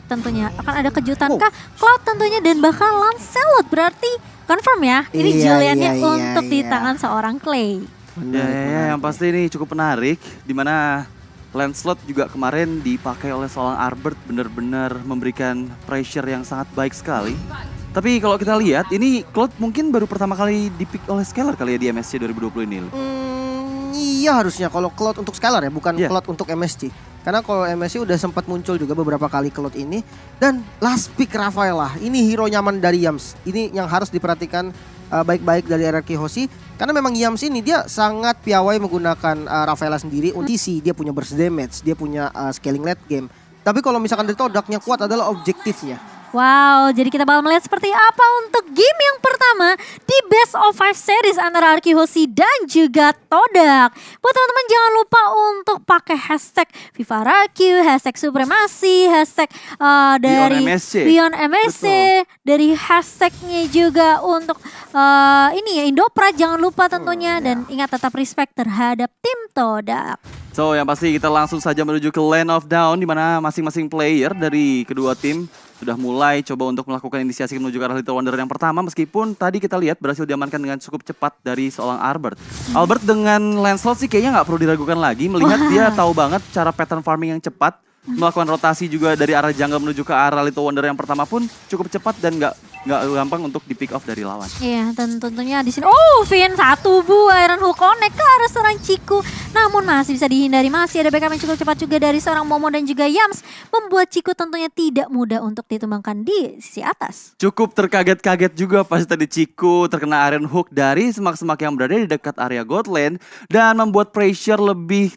tentunya. Akan ada kejutan kah? Cloud tentunya dan bahkan Lancelot berarti confirm ya. Ini Juliannya untuk di tangan seorang Clay. Ya, yang pasti ini cukup menarik. Dimana Lancelot juga kemarin dipakai oleh seorang Albert benar-benar memberikan pressure yang sangat baik sekali. Tapi kalau kita lihat ini Cloud mungkin baru pertama kali dipick oleh Scalar kali ya di MSC 2020 ini. Iya harusnya kalau Cloud untuk Scalar ya, bukan Cloud untuk MSC. Karena kalau MSC udah sempat muncul juga beberapa kali Cloud ini. Dan last pick Rafaela, ini hero nyaman dari Yams. Ini yang harus diperhatikan baik-baik dari RRQ Hoshi. Karena memang Yams ini dia sangat piawai menggunakan Rafaela sendiri. Untuk TC, dia punya burst damage, dia punya scaling late game. Tapi kalau misalkan dari Todak yang kuat adalah objektifnya. Wow, jadi kita bakal melihat seperti apa untuk game yang pertama di Best of 5 series antara RRQ Hoshi dan juga Todak. Buat teman-teman jangan lupa untuk pakai hashtag Viva RRQ, hashtag Supremasi, hashtag dari Beyond MSC, dari hashtagnya juga untuk ini ya Indoprat jangan lupa tentunya dan ingat tetap respect terhadap tim Todak. So yang pasti kita langsung saja menuju ke Land of Dawn di mana masing-masing player dari kedua tim sudah mulai coba untuk melakukan inisiasi menuju ke arah Little Wonder yang pertama meskipun tadi kita lihat berhasil diamankan dengan cukup cepat dari seorang Albert. Albert dengan Lancelot sih kayaknya nggak perlu diragukan lagi melihat dia tahu banget cara pattern farming yang cepat. Melakukan rotasi juga dari arah jungle menuju ke arah Little Wonder yang pertama pun cukup cepat dan nggak gampang untuk di pick off dari lawan. Iya, dan tentunya di sini Finn satu buah Iron Hook connect ke arah seorang Ciku. Namun masih bisa dihindari, masih ada backup yang cukup cepat juga dari seorang Momo dan juga Yams. Membuat Ciku tentunya tidak mudah untuk ditumbangkan di sisi atas. Cukup terkaget-kaget juga pas tadi Ciku terkena Iron Hook dari semak-semak yang berada di dekat area Godland. Dan membuat pressure lebih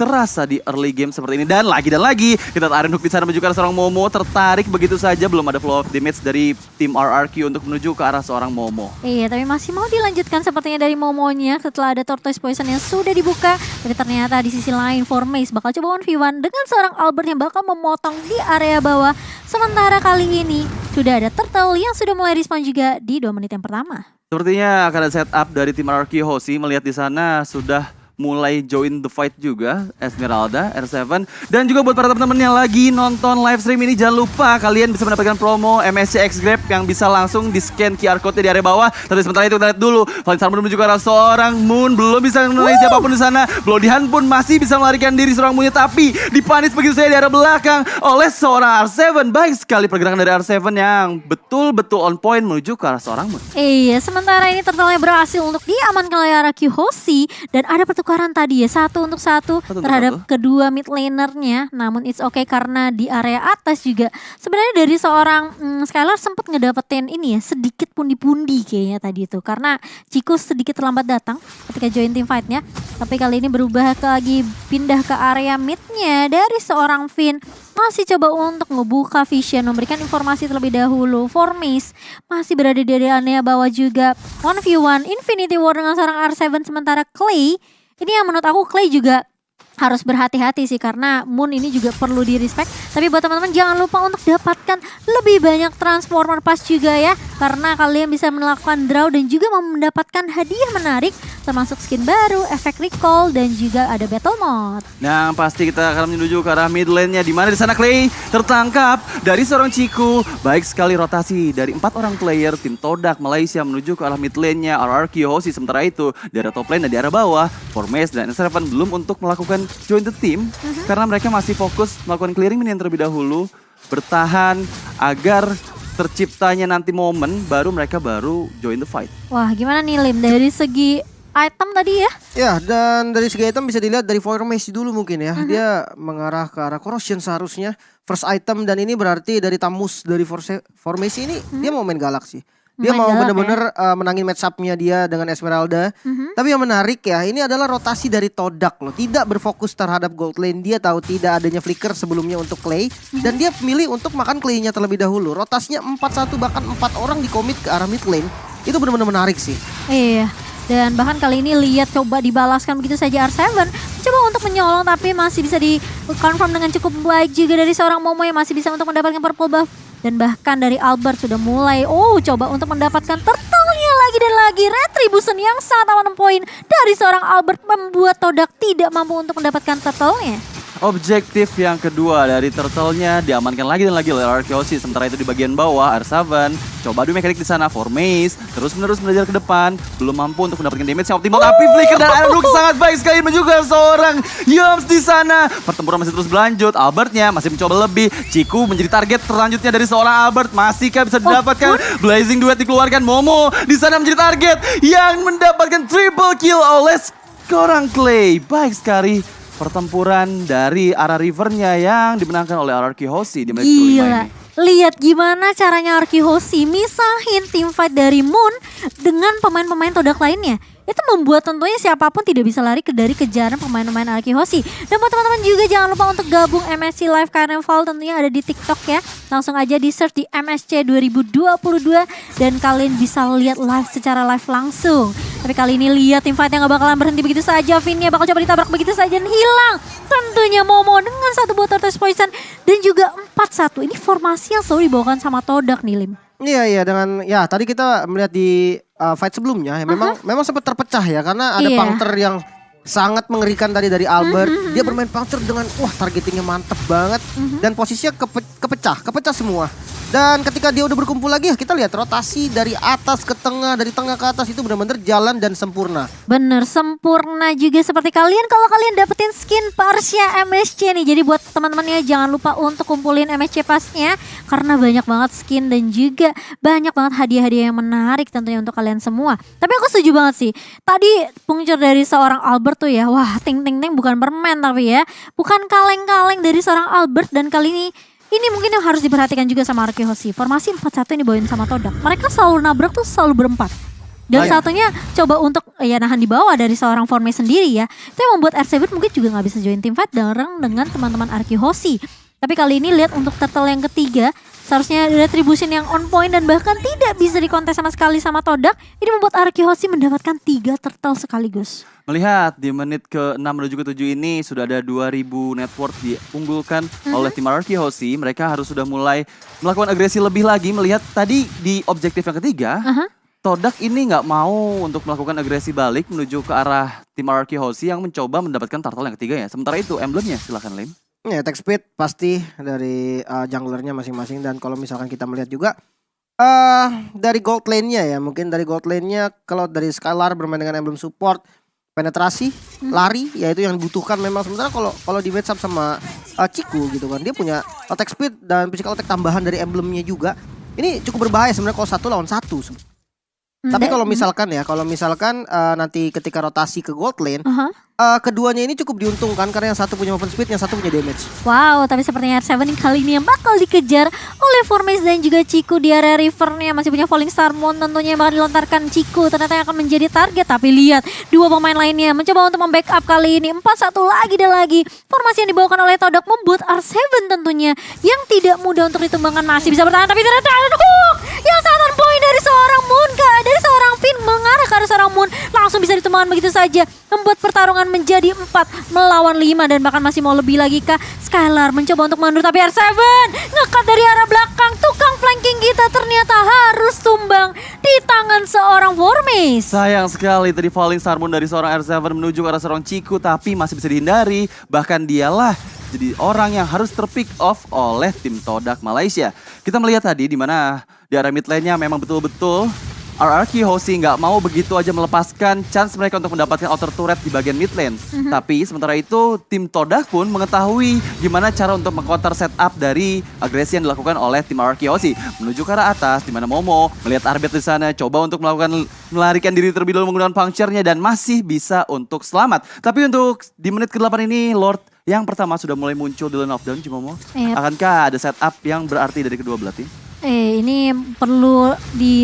terasa di early game seperti ini dan lagi kita Iron Hook di sana menuju ke arah seorang Momo tertarik begitu saja belum ada flow of damage dari tim RRQ untuk menuju ke arah seorang Momo. Iya tapi masih mau dilanjutkan sepertinya dari Momonya setelah ada Tortoise Poison yang sudah dibuka. Tapi ternyata di sisi lain Formace bakal coba 1v1 dengan seorang Albert yang bakal memotong di area bawah. Sementara kali ini sudah ada Turtle yang sudah mulai respawn juga di 2 menit yang pertama. Sepertinya akan ada setup dari tim RRQ Hoshi melihat di sana sudah mulai join the fight juga Esmeralda, R7 dan juga buat para teman-teman yang lagi nonton live stream ini jangan lupa kalian bisa mendapatkan promo MSC X Grab yang bisa langsung di scan QR code di area bawah. Tapi sementara itu kita lihat dulu Valinsar menuju ke arah seorang Moon belum bisa mengenai siapapun di sana. Blodihan pun masih bisa melarikan diri seorang Moonnya tapi dipanis begitu saja di arah belakang oleh seorang R7. Baik sekali pergerakan dari R7 yang betul-betul on point menuju ke arah seorang Moon. Iya, sementara ini Turtle berhasil untuk diamankan oleh RRQ Hoshi dan ada pertukaran tadi ya 1 untuk 1 terhadap kedua mid lanernya. Namun it's okay karena di area atas juga sebenarnya dari seorang Scalar sempat ngedapetin ini ya sedikit pundi-pundi kayaknya tadi itu karena Ciku sedikit terlambat datang ketika join team fightnya. Tapi kali ini berubah lagi pindah ke area midnya dari seorang Finn. Masih coba untuk ngebuka vision, memberikan informasi terlebih dahulu. Formace masih berada di area bawah juga. 1v1 Infinity War dengan seorang R7 sementara Clay. Ini yang menurut aku Clay juga harus berhati-hati sih karena Moon ini juga perlu di respect. Tapi buat teman-teman jangan lupa untuk dapatkan lebih banyak transformer pass juga ya. Karena kalian bisa melakukan draw dan juga mendapatkan hadiah menarik termasuk skin baru, efek recall dan juga ada battle mode. Nah pasti kita akan menuju ke arah mid lane-nya di mana di sana Clay tertangkap dari seorang Ciku. Baik sekali rotasi dari 4 orang player tim Todak Malaysia menuju ke arah mid lane-nya RRQ Hoshi. Sementara itu di arah top lane dan di arah bawah Formace dan S7 belum untuk melakukan join the team karena mereka masih fokus melakukan clearing minion terlebih dahulu, bertahan agar terciptanya nanti momen baru mereka join the fight. Wah gimana nih Lim dari segi item tadi ya? Ya dan dari segi item bisa dilihat dari Formace dulu mungkin ya. Dia mengarah ke arah Corrosion seharusnya first item dan ini berarti dari Tamus dari Formace ini dia mau main Galaxy. Dia mau bener-bener menangin match up-nya dia dengan Esmeralda. Tapi yang menarik ya, ini adalah rotasi dari Todak loh. Tidak berfokus terhadap gold lane. Dia tahu tidak adanya flicker sebelumnya untuk Clay. Dan dia memilih untuk makan Clay-nya terlebih dahulu. Rotasinya 4-1 bahkan 4 orang dikomit ke arah mid lane. Itu benar-benar menarik sih. Iya. Dan bahkan kali ini lihat coba dibalaskan begitu saja R7. Coba untuk menyolong tapi masih bisa di-confirm dengan cukup baik juga dari seorang Momo yang masih bisa untuk mendapatkan purple buff. Dan bahkan dari Albert sudah mulai coba untuk mendapatkan turtle-nya lagi dan lagi. Retribution yang sangat on point dari seorang Albert membuat Todak tidak mampu untuk mendapatkan turtle-nya. Objektif yang kedua dari Turtle-nya diamankan lagi dan lagi oleh Arkeosi. Sementara itu di bagian bawah R7 coba adu mekanik di sana for Maze, terus-menerus belajar ke depan, belum mampu untuk mendapatkan damage yang optimal. Tapi Flicker dan Aeroduk sangat baik sekali menunjukkan seorang Yoms di sana. Pertempuran masih terus berlanjut. Albertnya masih mencoba lebih. Ciku menjadi target selanjutnya dari seorang Albert. Masihkah bisa didapatkan? Blazing Duet dikeluarkan. Momo di sana menjadi target yang mendapatkan triple kill oleh seorang Clay. Baik sekali pertempuran dari arah rivernya yang dimenangkan oleh RRQ Hoshi di menit kelima ini. Lihat gimana caranya RRQ Hoshi misahin teamfight dari Moon dengan pemain-pemain Todak lainnya. Itu membuat tentunya siapapun tidak bisa lari dari kejaran pemain-pemain RRQ Hoshi. Dan buat teman-teman juga jangan lupa untuk gabung MSC Live Carnival, tentunya ada di TikTok ya. Langsung aja di search di MSC 2022 dan kalian bisa lihat live secara live langsung. Tapi kali ini lihat teamfightnya gak bakalan berhenti begitu saja. Vinnya bakal coba ditabrak begitu saja dan hilang. Tentunya Momo dengan satu botol test poison dan juga 4-1. Ini formasi yang selalu dibawakan sama Todak nih Lim. Iya dengan ya tadi kita melihat di fight sebelumnya ya memang sempat terpecah ya karena ada puncture yang sangat mengerikan tadi dari Albert. Dia bermain puncture dengan targetingnya mantep banget dan posisinya kepecah semua. Dan ketika dia udah berkumpul lagi kita lihat rotasi dari atas ke tengah, dari tengah ke atas itu benar-benar jalan dan sempurna. Bener, sempurna juga seperti kalian kalau kalian dapetin skin Parsia MSC nih. Jadi buat teman-temannya jangan lupa untuk kumpulin MSC pasnya karena banyak banget skin dan juga banyak banget hadiah-hadiah yang menarik tentunya untuk kalian semua. Tapi aku setuju banget sih. Tadi puncture dari seorang Albert tuh ya, wah ting-ting-ting bukan permen tapi ya. Bukan kaleng-kaleng dari seorang Albert dan kali ini mungkin yang harus diperhatikan juga sama RRQ Hoshi. Formasi 4-1 yang dibawain sama Todak. Mereka selalu nabrak tuh selalu berempat. Dan satunya coba untuk nahan di bawah dari seorang formasi sendiri ya. Itu yang membuat R7 mungkin juga gak bisa join team fight bareng dengan teman-teman RRQ Hoshi. Tapi kali ini lihat untuk turtle yang ketiga. Seharusnya retribution yang on point dan bahkan tidak bisa dikontes sama sekali sama Todak. Ini membuat RRQ Hoshi mendapatkan 3 turtle sekaligus. Melihat di menit ke-6 menuju ke-7 ini sudah ada 2000 net worth diunggulkan oleh tim RRQ Hoshi. Mereka harus sudah mulai melakukan agresi lebih lagi. Melihat tadi di objektif yang ketiga, Todak ini nggak mau untuk melakukan agresi balik menuju ke arah tim RRQ Hoshi yang mencoba mendapatkan turtle yang ketiga ya. Sementara itu emblemnya silahkan Lim. Ya attack speed pasti dari junglernya masing-masing dan kalau misalkan kita melihat juga dari gold lane-nya ya, mungkin dari gold lane-nya kalau dari Skylar bermain dengan emblem support, penetrasi, lari ya itu yang dibutuhkan memang. Sementara kalau di match up sama Ciku gitu kan, dia punya attack speed dan physical attack tambahan dari emblemnya juga. Ini cukup berbahaya sebenarnya kalau 1 lawan 1. Tapi kalau misalkan nanti ketika rotasi ke gold lane, keduanya ini cukup diuntungkan karena yang satu punya movement speed, yang satu punya damage. Wow, tapi sepertinya R7 kali ini yang bakal dikejar oleh Formace dan juga Ciku di area rivernya. Masih punya Falling Star Moon tentunya yang bakal dilontarkan Ciku. Ternyata yang akan menjadi target, tapi lihat dua pemain lainnya mencoba untuk membackup kali ini. 4-1 lagi dan lagi. Formasi yang dibawakan oleh Todak membuat R7 tentunya yang tidak mudah untuk ditumbangkan masih bisa bertahan. Tapi ternyata ada hook yang sangat on point dari seorang Moon, dari seorang Finn mengarah ke arah seorang Moon. Langsung bisa ditumbangkan begitu saja. Membuat pertarungan menjadi 4 melawan 5 dan bahkan masih mau lebih lagi kah. Skylar mencoba untuk mundur tapi R7 ngekat dari arah belakang. Tukang flanking kita ternyata harus tumbang di tangan seorang Formace. Sayang sekali tadi Falling Star Moon dari seorang R7 menuju ke arah seorang Ciku tapi masih bisa dihindari. Bahkan dialah jadi orang yang harus terpick off oleh tim Todak Malaysia. Kita melihat tadi di mana di area mid lane-nya memang betul-betul RRQ Hoshi nggak mau begitu aja melepaskan chance mereka untuk mendapatkan outer turret di bagian mid lane. Tapi sementara itu tim Todak pun mengetahui gimana cara untuk meng-counter setup dari agresi yang dilakukan oleh tim RRQ Hoshi. Menuju ke arah atas di mana Momo melihat Arbet di sana coba untuk melarikan diri terlebih dahulu menggunakan puncture-nya dan masih bisa untuk selamat. Tapi untuk di menit ke-8 ini Lord yang pertama sudah mulai muncul di lane of down Momo. Akankah ada setup yang berarti dari kedua belah tim? Ini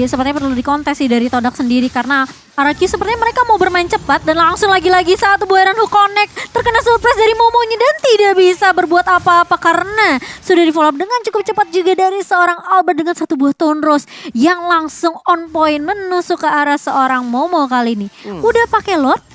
sepertinya perlu dikontes sih dari Todak sendiri karena RRQ sepertinya mereka mau bermain cepat dan langsung lagi-lagi satu buaran hook connect terkena surprise dari Momonya dan tidak bisa berbuat apa-apa karena sudah di follow up dengan cukup cepat juga dari seorang Albert dengan satu buah Tone Rose yang langsung on point menusuk ke arah seorang Momo kali ini. Udah pakai Lord,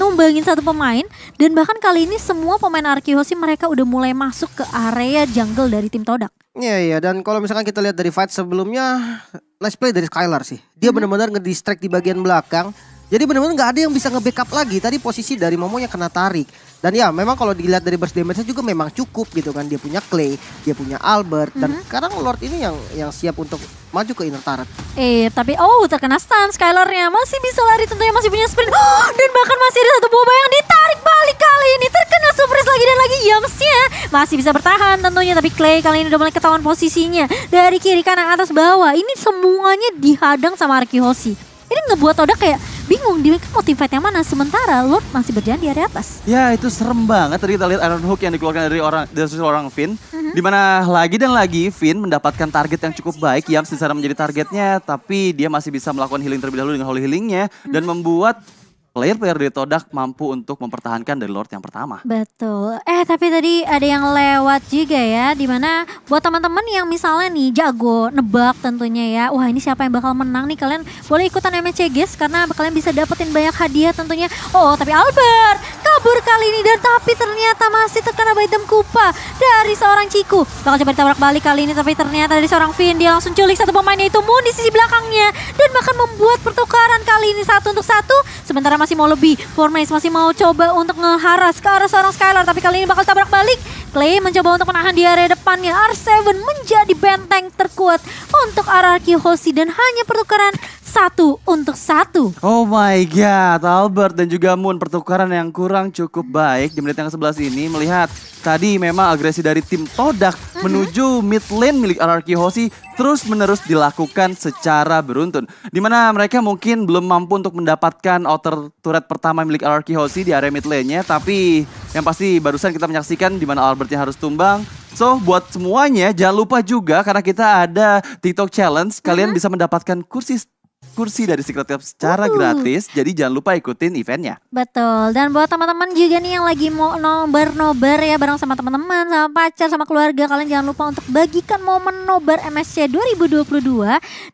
numbangin satu pemain dan bahkan kali ini semua pemain RRQ Hoshi mereka udah mulai masuk ke area jungle dari tim Todak. Iya dan kalau misalkan kita lihat dari fight sebelumnya, nice play dari Skylar sih. Dia benar-benar ngedistract di bagian belakang. Jadi benar-benar nggak ada yang bisa nge-backup lagi. Tadi posisi dari Momonya kena tarik. Dan ya memang kalau dilihat dari burst damage-nya juga memang cukup gitu kan. Dia punya Clay, dia punya Albert, dan sekarang Lord ini yang siap untuk maju ke inner turret. Tapi terkena stun Skylar-nya. Masih bisa lari tentunya, masih punya sprint. Dan bahkan masih ada satu boba yang ditarik balik kali ini. Terkena surprise lagi dan lagi Yams-nya. Masih bisa bertahan tentunya, tapi Clay kali ini udah mulai ketahuan posisinya. Dari kiri, kanan, atas, bawah. Ini semuanya dihadang sama Arkyhosi. Ini ngebuat Oda kayak bingung dia mau team fight yang mana, sementara Lord masih berjalan di area atas. Ya itu serem banget. Tadi kita lihat Iron Hook yang dikeluarkan dari seorang Finn. Dimana lagi dan lagi Finn mendapatkan target yang cukup baik. Yams di sana menjadi targetnya, tapi dia masih bisa melakukan healing terlebih dahulu dengan holy healingnya. Dan membuat player-player dari Todak mampu untuk mempertahankan dari Lord yang pertama. Betul. Tapi tadi ada yang lewat juga ya, dimana buat teman-teman yang misalnya nih jago nebak tentunya ya, wah ini siapa yang bakal menang nih, kalian boleh ikutan MSC guys, karena kalian bisa dapetin banyak hadiah tentunya. Tapi Albert kabur kali ini, dan tapi ternyata masih terkena item Kupa dari seorang Ciku. Bakal coba ditabrak balik kali ini, tapi ternyata dari seorang Finn, dia langsung culik satu pemainnya itu Moon di sisi belakangnya, dan bahkan membuat pertukaran kali ini 1 untuk 1. Sementara masih mau lebih, Formace masih mau coba untuk ngeharas ke arah seorang Skylar, tapi kali ini bakal tabrak balik. Clay mencoba untuk menahan di area depannya. R7 menjadi benteng terkuat untuk Arkyhosi, dan hanya pertukaran 1 untuk 1. Oh my god, Albert dan juga Moon, pertukaran yang kurang cukup baik di menit yang ke-11 ini. Melihat tadi memang agresi dari tim Todak menuju mid lane milik Arkyhosi terus menerus dilakukan secara beruntun. Dimana mereka mungkin belum mampu untuk mendapatkan outer turret pertama milik Arkyhosi di area mid lane-nya. Tapi yang pasti barusan kita menyaksikan dimana Albertnya harus tumbang. So buat semuanya jangan lupa juga, karena kita ada TikTok Challenge, kalian bisa mendapatkan kursi dari Secret Club secara gratis. Jadi jangan lupa ikutin eventnya. Betul. Dan buat teman-teman juga nih yang lagi mau nobar ya bareng sama teman-teman, sama pacar, sama keluarga, kalian jangan lupa untuk bagikan momen nobar MSC 2022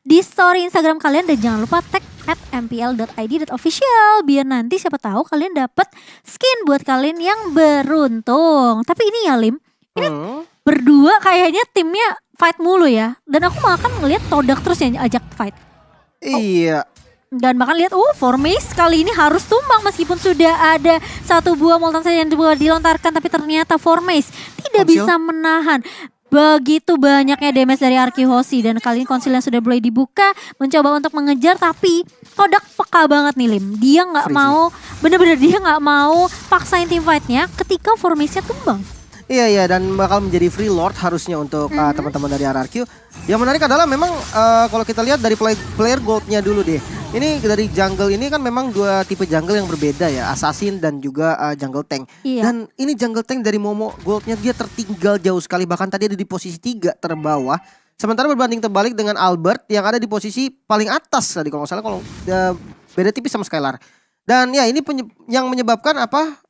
di story Instagram kalian, dan jangan lupa tag @mpl.id.official biar nanti siapa tahu kalian dapat skin buat kalian yang beruntung. Tapi ini ya Lim, ini berdua kayaknya timnya fight mulu ya, dan aku malah kan ngeliat Todak terus yang ajak fight. Iya. Dan bahkan lihat Formace kali ini harus tumbang meskipun sudah ada satu buah Molten Sage yang dilontarkan, tapi ternyata Formace tidak bisa menahan begitu banyaknya damage dari Arkyhosi. Dan kali ini konsil yang sudah mulai dibuka mencoba untuk mengejar, tapi Todak peka banget nih Lim. Dia nggak mau, bener-bener dia nggak mau paksain team fightnya ketika Formace-nya tumbang. Iya, dan bakal menjadi free lord harusnya untuk teman-teman dari RRQ. Yang menarik adalah memang kalau kita lihat dari player goldnya dulu deh. Ini dari jungle ini kan memang dua tipe jungle yang berbeda ya, assassin dan juga jungle tank. Iya. Dan ini jungle tank dari Momo goldnya dia tertinggal jauh sekali, bahkan tadi ada di posisi 3 terbawah. Sementara berbanding terbalik dengan Albert yang ada di posisi paling atas tadi kalau nggak salah, kalau beda tipis sama Skylar. Dan ya ini yang menyebabkan apa?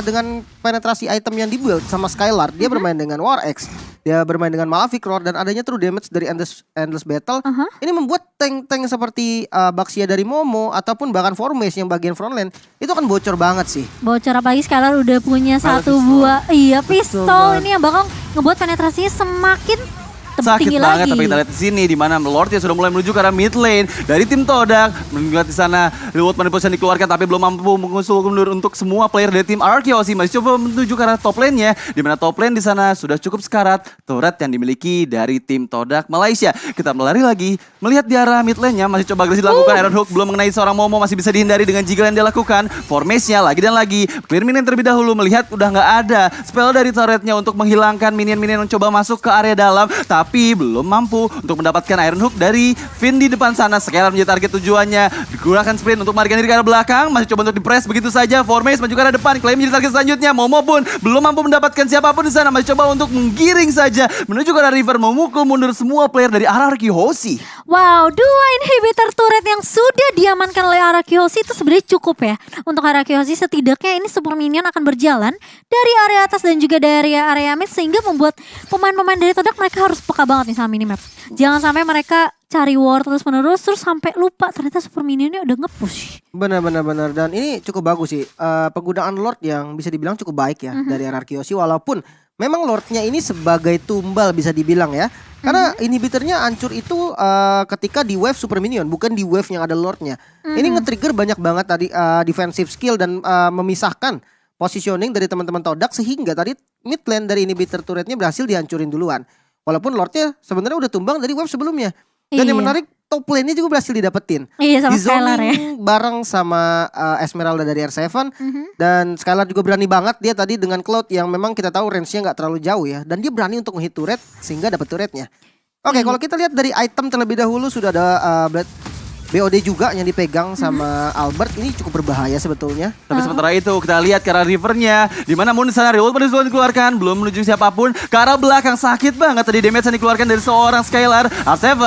Dengan penetrasi item yang dibuild sama Skylar, dia bermain dengan War X, dia bermain dengan Malefic Roar, dan adanya true damage dari Endless Battle. Ini membuat tank-tank seperti Baxia dari Momo ataupun bahkan Formace yang bagian frontline itu kan bocor banget sih. Bocor, apalagi Skylar udah punya satu buah pistol ini yang bakal ngebuat penetrasinya semakin sakit banget lagi. Tapi kita lihat di sini di mana Lord ya sudah mulai menuju ke arah mid lane dari tim Todak. Melihat di sana reward manipulation dikeluarkan, tapi belum mampu mengusul mundur untuk semua player dari tim Arkyhosi. Masih coba menuju ke arah top lane-nya, di mana top lane di sana sudah cukup sekarat turret yang dimiliki dari tim Todak Malaysia. Kita melari lagi, melihat di arah mid lane-nya masih coba agresi dilakukan. Iron Hook belum mengenai seorang Momo, masih bisa dihindari dengan jiggle yang dia lakukan. Formace-nya lagi dan lagi clear minion terlebih dahulu, melihat udah nggak ada spell dari turretnya untuk menghilangkan minion-minion yang coba masuk ke area dalam, tapi belum mampu untuk mendapatkan Iron Hook dari Finn di depan sana. Skylar menjadi target tujuannya, digunakan sprint untuk melarikan diri ke arah belakang, masih coba untuk dipress begitu saja. Formace maju ke arah depan, Clay menjadi target selanjutnya. Momo pun belum mampu mendapatkan siapapun di sana, masih coba untuk menggiring saja menuju ke arah river, memukul mundur semua player dari Arkyhosi. Wow, 2 inhibitor turret yang sudah diamankan oleh Arkyhosi itu sebenarnya cukup ya untuk Arkyhosi. Setidaknya ini super minion akan berjalan dari area atas dan juga dari area mid, sehingga membuat pemain-pemain dari Todak mereka harus peka banget nih sama minimap. Jangan sampai mereka cari war terus-menerus terus sampai lupa ternyata super minionnya udah nge-push. Benar. Dan ini cukup bagus sih. Penggunaan Lord yang bisa dibilang cukup baik ya dari Arkyhosi, walaupun memang Lordnya ini sebagai tumbal bisa dibilang ya. Karena inhibitornya hancur itu ketika di wave super minion, bukan di wave yang ada Lordnya. Ini nge-trigger banyak banget tadi defensive skill dan memisahkan positioning dari teman-teman Todak sehingga tadi mid lane dari inhibitor turretnya berhasil dihancurin duluan. Walaupun Lordnya sebenarnya udah tumbang dari wave sebelumnya. Dan yang menarik top lane-nya juga berhasil didapetin. Iya, sama di Skylar ya. bareng sama Esmeralda dari R7. Dan Skylar juga berani banget dia tadi dengan Cloud yang memang kita tahu range-nya gak terlalu jauh ya. Dan dia berani untuk menghit turret sehingga dapat turretnya. Oke, kalau kita lihat dari item terlebih dahulu sudah ada BOD juga yang dipegang sama Albert. Ini cukup berbahaya sebetulnya. Tapi sementara itu kita lihat ke arah rivernya, di mana Moon sana revolt belum dikeluarkan, belum menuju siapapun. Ke arah belakang sakit banget tadi damage yang dikeluarkan dari seorang Skylar. R7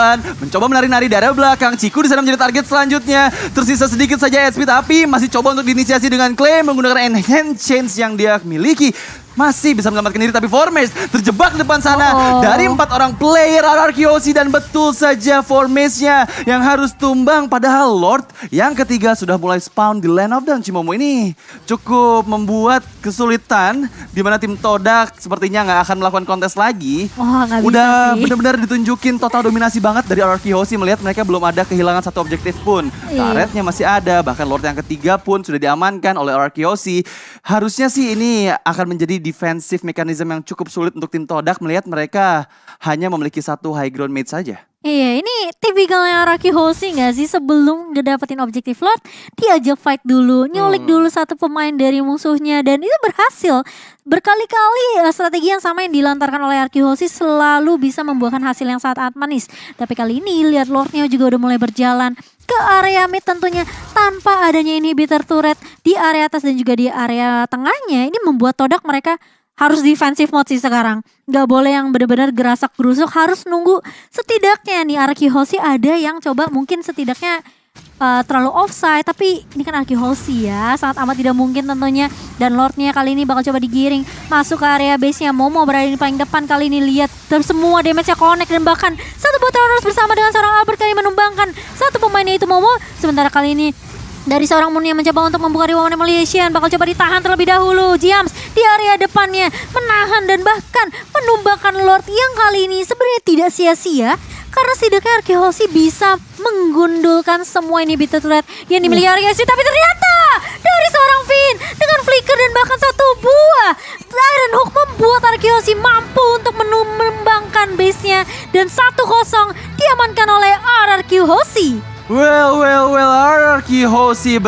mencoba menari-nari dari arah belakang. Ciku di sana menjadi target selanjutnya. Tersisa sedikit saja HP tapi masih coba untuk diinisiasi dengan claim menggunakan enhance change yang dia miliki. Masih bisa menyelamatkan diri tapi Formage terjebak di depan sana dari 4 orang player RRQOC dan betul saja Formage-nya yang harus tumbang, padahal Lord yang ketiga sudah mulai spawn di Land of Dawn. Cimomo ini cukup membuat kesulitan di mana tim Todak sepertinya nggak akan melakukan kontes lagi. Udah benar-benar ditunjukin total dominasi banget dari RRQOC, melihat mereka belum ada kehilangan satu objektif pun. Karetnya masih ada, bahkan Lord yang ketiga pun sudah diamankan oleh RRQOC. Harusnya sih ini akan menjadi defensive mechanism yang cukup sulit untuk tim Todak melihat mereka hanya memiliki satu high ground mate saja. Iya, ini tipikalnya Araki Hoshi gak sih? Sebelum ngedapetin objektif Lord, diajak fight dulu, nyulik dulu satu pemain dari musuhnya, dan itu berhasil. Berkali-kali strategi yang sama yang dilantarkan oleh Araki Hoshi selalu bisa membuahkan hasil yang sangat manis. Tapi kali ini lihat Lordnya juga udah mulai berjalan ke area mid tentunya tanpa adanya inhibitor turret di area atas dan juga di area tengahnya. Ini membuat Todak mereka harus defensive mode sih sekarang. Gak boleh yang benar-benar gerasak gerusuk, harus nunggu setidaknya nih Araki Hoshi ada yang coba mungkin setidaknya terlalu offside, tapi ini kan Araki Hoshi ya, sangat amat tidak mungkin tentunya. Dan Lordnya kali ini bakal coba digiring masuk ke area base-nya. Momo berada di paling depan kali ini, lihat semua damage-nya connect dan bahkan satu botol harus bersama dengan seorang Albert kali menumbangkan satu pemainnya itu Momo. Sementara kali ini dari seorang Moon yang mencoba untuk membuka Rewoman Emulation, bakal coba ditahan terlebih dahulu. Jams di area depannya menahan dan bahkan menumbangkan Lord yang kali ini sebenarnya tidak sia-sia. Karena setidaknya Araki Hoshi bisa menggundulkan semua inhibitor turret yang dimiliki Araki Hoshi. Tapi ternyata dari seorang Finn dengan flicker dan bahkan satu buah Iron Hook membuat Araki Hoshi mampu untuk menumbangkan base-nya. Dan 1-0 diamankan oleh RRQ Hoshi. Well, RRQ Hoshi